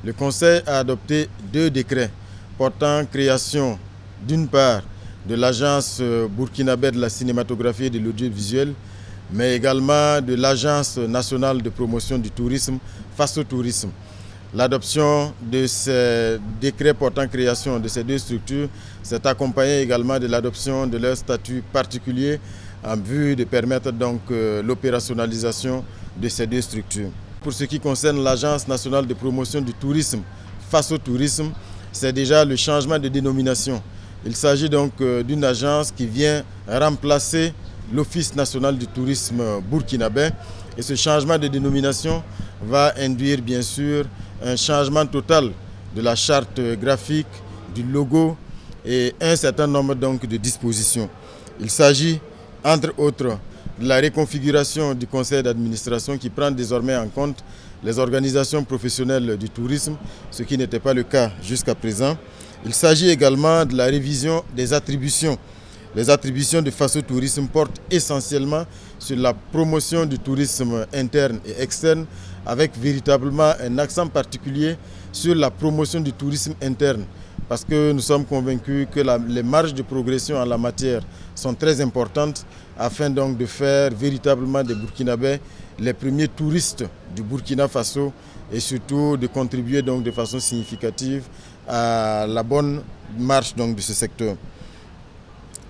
le Conseil a adopté 2 décrets portant création, d'une part, de l'Agence burkinabé de la cinématographie et de l'audiovisuel, mais également de l'Agence nationale de promotion du tourisme, Faso Tourisme. L'adoption de ces décrets portant création de ces 2 structures s'est accompagnée également de l'adoption de leur statut particulier en vue de permettre donc l'opérationnalisation de ces 2 structures. Pour ce qui concerne l'Agence nationale de promotion du tourisme, Faso Tourisme, c'est déjà le changement de dénomination. Il s'agit donc d'une agence qui vient remplacer l'Office national du tourisme burkinabé. Et ce changement de dénomination va induire bien sûr un changement total de la charte graphique, du logo et un certain nombre donc de dispositions. Il s'agit entre autres de la reconfiguration du conseil d'administration qui prend désormais en compte les organisations professionnelles du tourisme, ce qui n'était pas le cas jusqu'à présent. Il s'agit également de la révision des attributions. Les attributions de Faso Tourisme portent essentiellement sur la promotion du tourisme interne et externe, avec véritablement un accent particulier sur la promotion du tourisme interne, parce que nous sommes convaincus que les marges de progression en la matière sont très importantes, afin donc de faire véritablement des Burkinabés les premiers touristes du Burkina Faso et surtout de contribuer donc de façon significative à la bonne marche donc de ce secteur.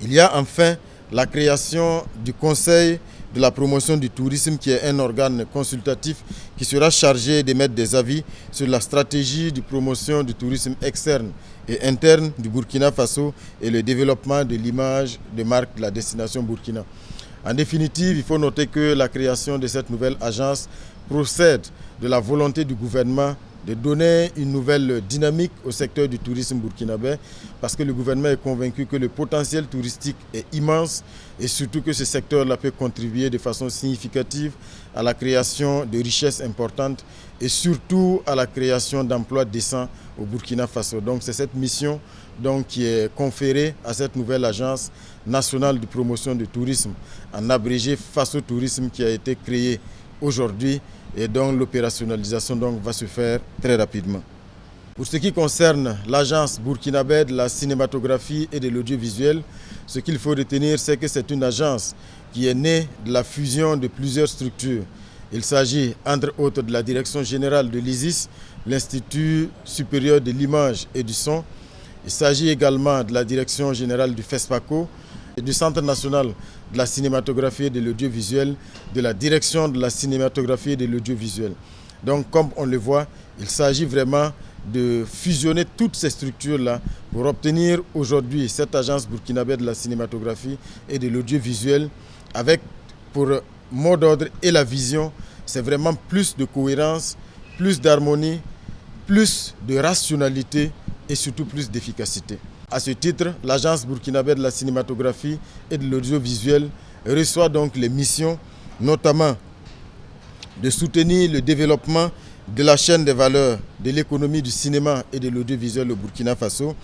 Il y a enfin la création du Conseil de la promotion du tourisme qui est un organe consultatif qui sera chargé d'émettre des avis sur la stratégie de promotion du tourisme externe et interne du Burkina Faso et le développement de l'image de marque de la destination Burkina. En définitive, il faut noter que la création de cette nouvelle agence procède de la volonté du gouvernement de donner une nouvelle dynamique au secteur du tourisme burkinabé, parce que le gouvernement est convaincu que le potentiel touristique est immense et surtout que ce secteur-là peut contribuer de façon significative à la création de richesses importantes et surtout à la création d'emplois décents au Burkina Faso. Donc c'est cette mission donc, qui est conférée à cette nouvelle agence nationale de promotion du tourisme, en abrégé Faso Tourisme, qui a été créée aujourd'hui et dont l'opérationnalisation va se faire très rapidement. Pour ce qui concerne l'agence burkinabé de la cinématographie et de l'audiovisuel, ce qu'il faut retenir, c'est que c'est une agence qui est née de la fusion de plusieurs structures. Il s'agit entre autres de la direction générale de l'ISIS, l'Institut supérieur de l'image et du son. Il s'agit également de la direction générale du FESPACO, et du Centre national de la cinématographie et de l'audiovisuel, de la direction de la cinématographie et de l'audiovisuel. Donc comme on le voit, il s'agit vraiment de fusionner toutes ces structures-là pour obtenir aujourd'hui cette agence burkinabé de la cinématographie et de l'audiovisuel avec pour mot d'ordre et la vision, c'est vraiment plus de cohérence, plus d'harmonie, plus de rationalité et surtout plus d'efficacité. À ce titre, l'agence burkinabé de la cinématographie et de l'audiovisuel reçoit donc les missions, notamment de soutenir le développement de la chaîne des valeurs de l'économie du cinéma et de l'audiovisuel au Burkina Faso,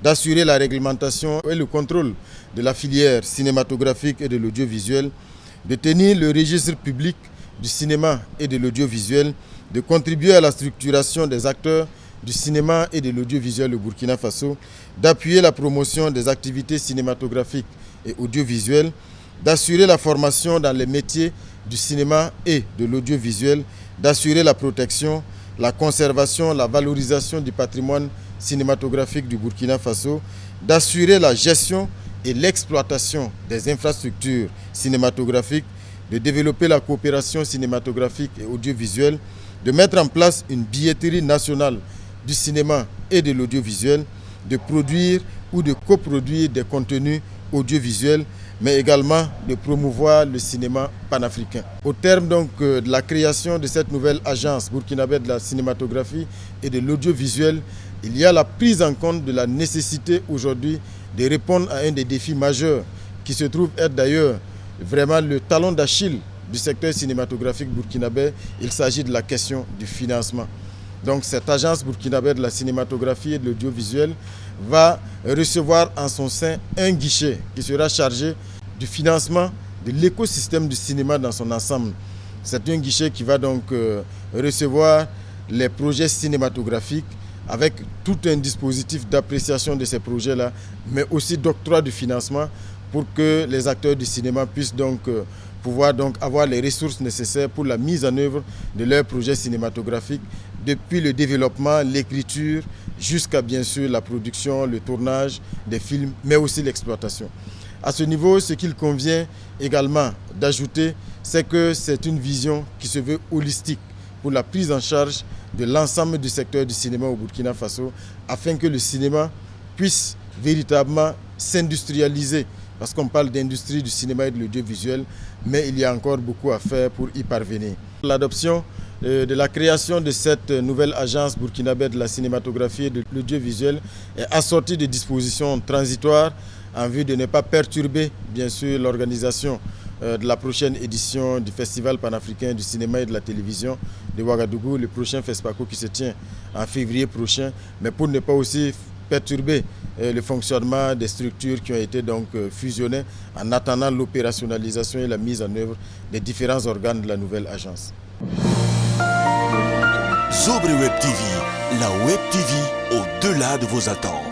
d'assurer la réglementation et le contrôle de la filière cinématographique et de l'audiovisuel, de tenir le registre public du cinéma et de l'audiovisuel, de contribuer à la structuration des acteurs du cinéma et de l'audiovisuel au Burkina Faso, d'appuyer la promotion des activités cinématographiques et audiovisuelles, d'assurer la formation dans les métiers du cinéma et de l'audiovisuel, d'assurer la protection, la conservation, la valorisation du patrimoine cinématographique du Burkina Faso, d'assurer la gestion et l'exploitation des infrastructures cinématographiques, de développer la coopération cinématographique et audiovisuelle, de mettre en place une billetterie nationale du cinéma et de l'audiovisuel, de produire ou de coproduire des contenus audiovisuels, mais également de promouvoir le cinéma panafricain. Au terme donc de la création de cette nouvelle agence burkinabé de la cinématographie et de l'audiovisuel, il y a la prise en compte de la nécessité aujourd'hui de répondre à un des défis majeurs qui se trouve être d'ailleurs vraiment le talon d'Achille du secteur cinématographique burkinabé. Il s'agit de la question du financement. Donc cette agence burkinabé de la cinématographie et de l'audiovisuel va recevoir en son sein un guichet qui sera chargé du financement de l'écosystème du cinéma dans son ensemble. C'est un guichet qui va donc recevoir les projets cinématographiques avec tout un dispositif d'appréciation de ces projets-là, mais aussi d'octroi de financement pour que les acteurs du cinéma puissent donc pouvoir donc avoir les ressources nécessaires pour la mise en œuvre de leurs projets cinématographiques, depuis le développement, l'écriture, jusqu'à bien sûr la production, le tournage des films, mais aussi l'exploitation. À ce niveau, ce qu'il convient également d'ajouter, c'est que c'est une vision qui se veut holistique pour la prise en charge de l'ensemble du secteur du cinéma au Burkina Faso, afin que le cinéma puisse véritablement s'industrialiser, parce qu'on parle d'industrie du cinéma et de l'audiovisuel, mais il y a encore beaucoup à faire pour y parvenir. L'adoption de la création de cette nouvelle agence burkinabé de la cinématographie et de l'audiovisuel est assortie de dispositions transitoires en vue de ne pas perturber bien sûr l'organisation de la prochaine édition du Festival panafricain du cinéma et de la télévision de Ouagadougou, le prochain FESPACO qui se tient en février prochain, mais pour ne pas aussi perturber le fonctionnement des structures qui ont été donc fusionnées en attendant l'opérationnalisation et la mise en œuvre des différents organes de la nouvelle agence. Zobre Web TV, la Web TV au-delà de vos attentes.